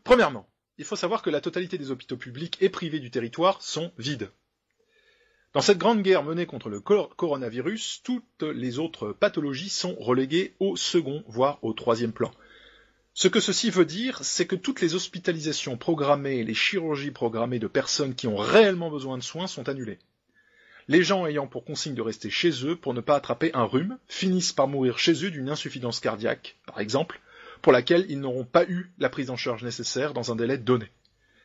Premièrement, il faut savoir que la totalité des hôpitaux publics et privés du territoire sont vides. Dans cette grande guerre menée contre le coronavirus, toutes les autres pathologies sont reléguées au second, voire au troisième plan. Ce que ceci veut dire, c'est que toutes les hospitalisations programmées et les chirurgies programmées de personnes qui ont réellement besoin de soins sont annulées. Les gens ayant pour consigne de rester chez eux pour ne pas attraper un rhume finissent par mourir chez eux d'une insuffisance cardiaque, par exemple, pour laquelle ils n'auront pas eu la prise en charge nécessaire dans un délai donné.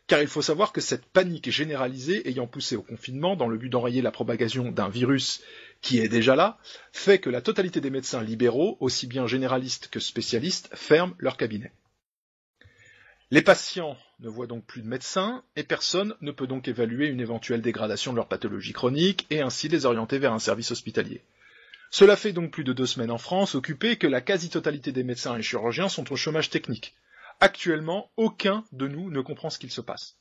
Car il faut savoir que cette panique généralisée ayant poussé au confinement dans le but d'enrayer la propagation d'un virus qui est déjà là, fait que la totalité des médecins libéraux, aussi bien généralistes que spécialistes, ferment leurs cabinets. Les patients ne voient donc plus de médecins, et personne ne peut donc évaluer une éventuelle dégradation de leur pathologie chronique, et ainsi les orienter vers un service hospitalier. Cela fait donc plus de 2 semaines en France, occupé, que la quasi-totalité des médecins et chirurgiens sont au chômage technique. Actuellement, aucun de nous ne comprend ce qu'il se passe.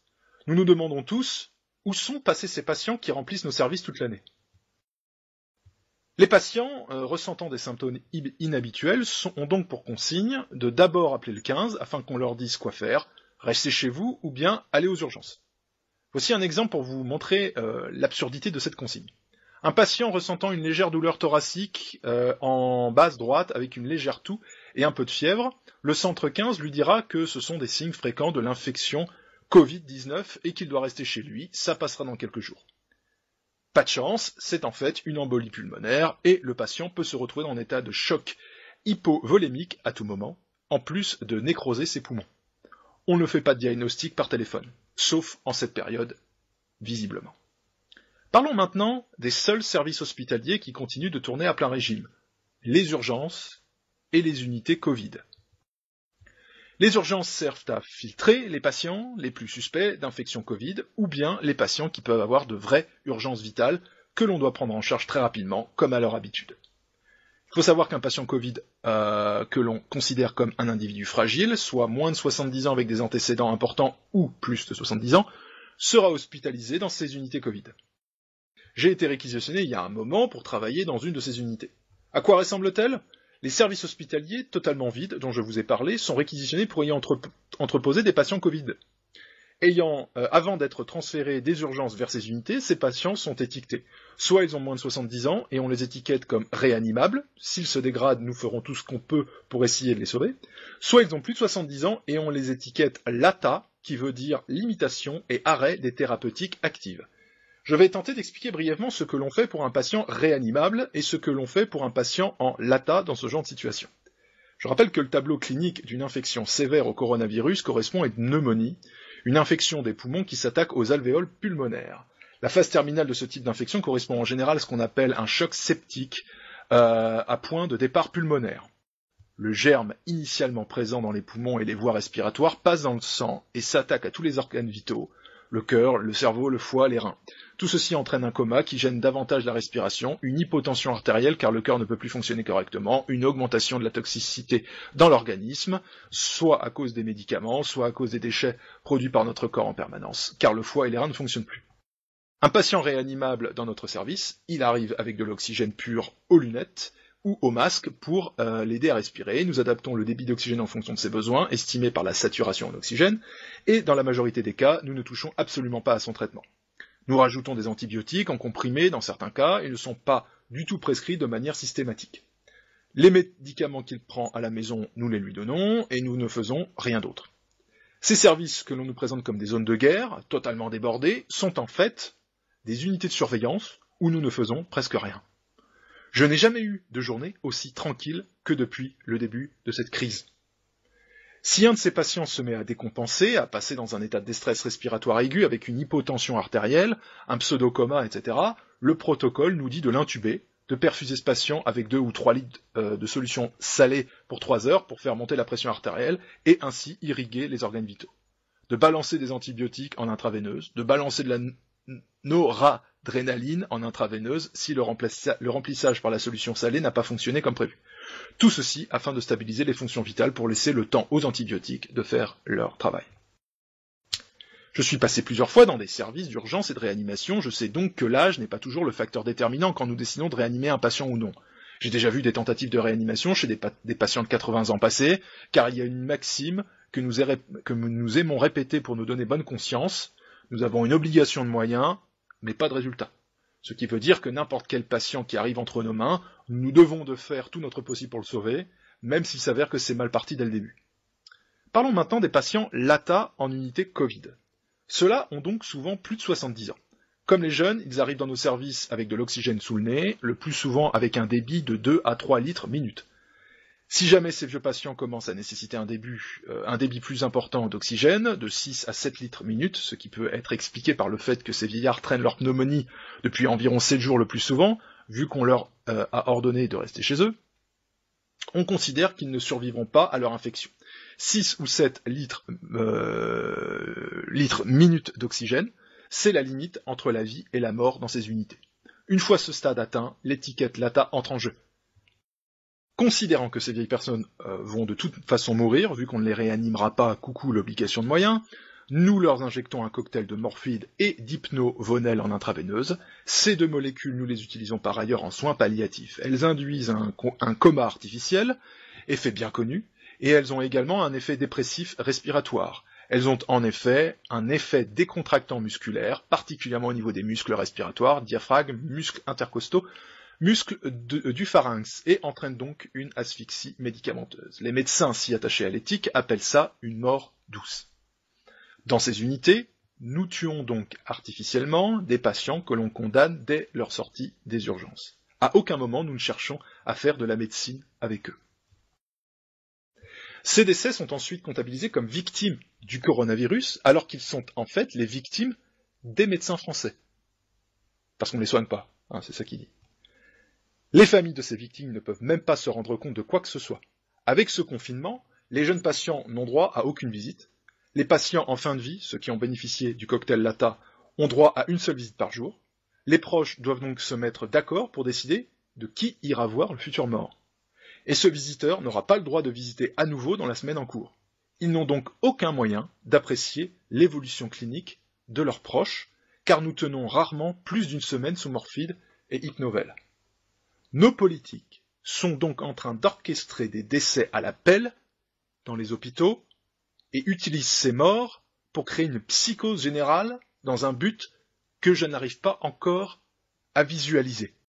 Nous nous demandons tous, où sont passés ces patients qui remplissent nos services toute l'année ? Les patients, ressentant des symptômes inhabituels, ont donc pour consigne de d'abord appeler le 15 afin qu'on leur dise quoi faire, rester chez vous ou bien aller aux urgences. Voici un exemple pour vous montrer l'absurdité de cette consigne. Un patient ressentant une légère douleur thoracique en base droite avec une légère toux et un peu de fièvre, le centre 15 lui dira que ce sont des signes fréquents de l'infection Covid-19 et qu'il doit rester chez lui, ça passera dans quelques jours. Pas de chance, c'est en fait une embolie pulmonaire et le patient peut se retrouver en état de choc hypovolémique à tout moment, en plus de nécroser ses poumons. On ne fait pas de diagnostic par téléphone, sauf en cette période, visiblement. Parlons maintenant des seuls services hospitaliers qui continuent de tourner à plein régime, les urgences et les unités Covid. Les urgences servent à filtrer les patients les plus suspects d'infection Covid ou bien les patients qui peuvent avoir de vraies urgences vitales que l'on doit prendre en charge très rapidement, comme à leur habitude. Il faut savoir qu'un patient Covid que l'on considère comme un individu fragile, soit moins de 70 ans avec des antécédents importants ou plus de 70 ans, sera hospitalisé dans ces unités Covid. J'ai été réquisitionné il y a un moment pour travailler dans une de ces unités. À quoi ressemble-t-elle ? Les services hospitaliers, totalement vides, dont je vous ai parlé, sont réquisitionnés pour y entreposer des patients Covid. Avant d'être transférés des urgences vers ces unités, ces patients sont étiquetés. Soit ils ont moins de 70 ans et on les étiquette comme réanimables, s'ils se dégradent, nous ferons tout ce qu'on peut pour essayer de les sauver, soit ils ont plus de 70 ans et on les étiquette LATA, qui veut dire limitation et arrêt des thérapeutiques actives. Je vais tenter d'expliquer brièvement ce que l'on fait pour un patient réanimable et ce que l'on fait pour un patient en LATA dans ce genre de situation. Je rappelle que le tableau clinique d'une infection sévère au coronavirus correspond à une pneumonie, une infection des poumons qui s'attaque aux alvéoles pulmonaires. La phase terminale de ce type d'infection correspond en général à ce qu'on appelle un choc septique à point de départ pulmonaire. Le germe initialement présent dans les poumons et les voies respiratoires passe dans le sang et s'attaque à tous les organes vitaux, le cœur, le cerveau, le foie, les reins. Tout ceci entraîne un coma qui gêne davantage la respiration, une hypotension artérielle car le cœur ne peut plus fonctionner correctement, une augmentation de la toxicité dans l'organisme, soit à cause des médicaments, soit à cause des déchets produits par notre corps en permanence, car le foie et les reins ne fonctionnent plus. Un patient réanimable dans notre service, il arrive avec de l'oxygène pur aux lunettes ou au masque pour l'aider à respirer. Nous adaptons le débit d'oxygène en fonction de ses besoins, estimés par la saturation en oxygène, et dans la majorité des cas, nous ne touchons absolument pas à son traitement. Nous rajoutons des antibiotiques en comprimés dans certains cas, et ne sont pas du tout prescrits de manière systématique. Les médicaments qu'il prend à la maison, nous les lui donnons, et nous ne faisons rien d'autre. Ces services que l'on nous présente comme des zones de guerre, totalement débordées, sont en fait des unités de surveillance où nous ne faisons presque rien. Je n'ai jamais eu de journée aussi tranquille que depuis le début de cette crise. Si un de ces patients se met à décompenser, à passer dans un état de déstress respiratoire aigu avec une hypotension artérielle, un pseudo-coma, etc., le protocole nous dit de l'intuber, de perfuser ce patient avec 2 ou 3 litres de solution salée pour 3 heures pour faire monter la pression artérielle et ainsi irriguer les organes vitaux. De balancer des antibiotiques en intraveineuse, de balancer de la noradrénaline en intraveineuse si le remplissage par la solution salée n'a pas fonctionné comme prévu. Tout ceci afin de stabiliser les fonctions vitales pour laisser le temps aux antibiotiques de faire leur travail. Je suis passé plusieurs fois dans des services d'urgence et de réanimation, je sais donc que l'âge n'est pas toujours le facteur déterminant quand nous décidons de réanimer un patient ou non. J'ai déjà vu des tentatives de réanimation chez des patients de 80 ans passés, car il y a une maxime que nous aimons répéter pour nous donner bonne conscience: nous avons une obligation de moyens, mais pas de résultat. Ce qui veut dire que n'importe quel patient qui arrive entre nos mains, nous devons de faire tout notre possible pour le sauver, même s'il s'avère que c'est mal parti dès le début. Parlons maintenant des patients LATA en unité Covid. Ceux-là ont donc souvent plus de 70 ans. Comme les jeunes, ils arrivent dans nos services avec de l'oxygène sous le nez, le plus souvent avec un débit de 2 à 3 litres minute. Si jamais ces vieux patients commencent à nécessiter un débit plus important d'oxygène, de 6 à 7 litres minute, ce qui peut être expliqué par le fait que ces vieillards traînent leur pneumonie depuis environ 7 jours le plus souvent, vu qu'on leur a ordonné de rester chez eux, on considère qu'ils ne survivront pas à leur infection. 6 ou 7 litres minute d'oxygène, c'est la limite entre la vie et la mort dans ces unités. Une fois ce stade atteint, l'étiquette LATA entre en jeu. Considérant que ces vieilles personnes vont de toute façon mourir, vu qu'on ne les réanimera pas, coucou l'obligation de moyens, nous leur injectons un cocktail de morphine et d'hypnovonel en intraveineuse. Ces deux molécules, nous les utilisons par ailleurs en soins palliatifs. Elles induisent un coma artificiel, effet bien connu, et elles ont également un effet dépressif respiratoire. Elles ont en effet un effet décontractant musculaire, particulièrement au niveau des muscles respiratoires, diaphragme, muscles intercostaux, muscles du pharynx, et entraînent donc une asphyxie médicamenteuse. Les médecins si attachés à l'éthique appellent ça une mort douce. Dans ces unités, nous tuons donc artificiellement des patients que l'on condamne dès leur sortie des urgences. À aucun moment nous ne cherchons à faire de la médecine avec eux. Ces décès sont ensuite comptabilisés comme victimes du coronavirus, alors qu'ils sont en fait les victimes des médecins français. Parce qu'on ne les soigne pas, hein, c'est ça qu'il dit. Les familles de ces victimes ne peuvent même pas se rendre compte de quoi que ce soit. Avec ce confinement, les jeunes patients n'ont droit à aucune visite. Les patients en fin de vie, ceux qui ont bénéficié du cocktail LATA, ont droit à une seule visite par jour. Les proches doivent donc se mettre d'accord pour décider de qui ira voir le futur mort. Et ce visiteur n'aura pas le droit de visiter à nouveau dans la semaine en cours. Ils n'ont donc aucun moyen d'apprécier l'évolution clinique de leurs proches, car nous tenons rarement plus d'une semaine sous morphine et hypnovel. Nos politiques sont donc en train d'orchestrer des décès à la pelle dans les hôpitaux et utilisent ces morts pour créer une psychose générale dans un but que je n'arrive pas encore à visualiser.